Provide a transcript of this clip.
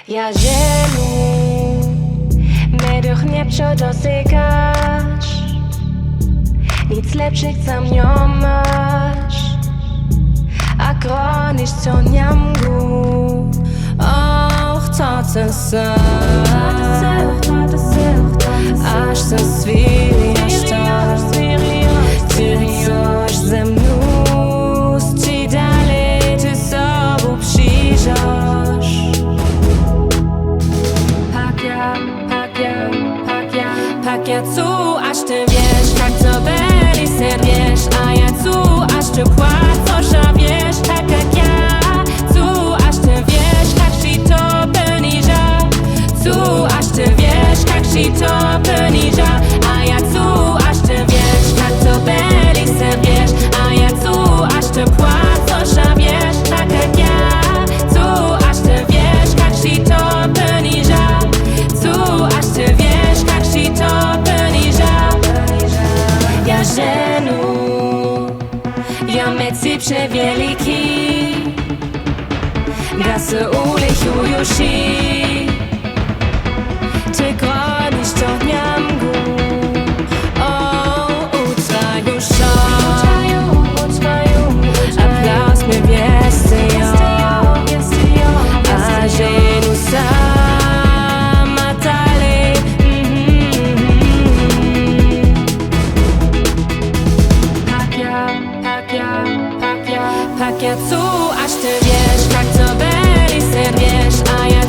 Ja ženu, médiach niečo dosykaš, nic lepších tam nemáš. A chroniš co niamgu, chcę se až se svíriš tak, ty chceš ze mnou, či dalej ty sobou přižáš. Pak ja tu, až ty wiesz, jak to byli serwiesz, a ja tu, aż ty płacą, że wiesz, tak jak ja. Tu, aż ty wiesz, jak ci to poniża. Tu, aż ty wiesz, jak ci to poniża. A ja tu, aż ty wiesz, jak to byli serwiesz, a ja tu, aż ty płacą, że wiesz, tak jak ja. Tu, aż ty wiesz, jak ci to poniża. Tu, aż ty wiesz, jak ci to poniża. Ja ženu, ja meci przewieliki, gasy ulichują si. Ty chronisz to niamgu, utwają szok, applaus mnie wiesty jo, a ženu sama dalej. Pak ja tu, aż ty wiesz, jak to byli serwiesz, a ja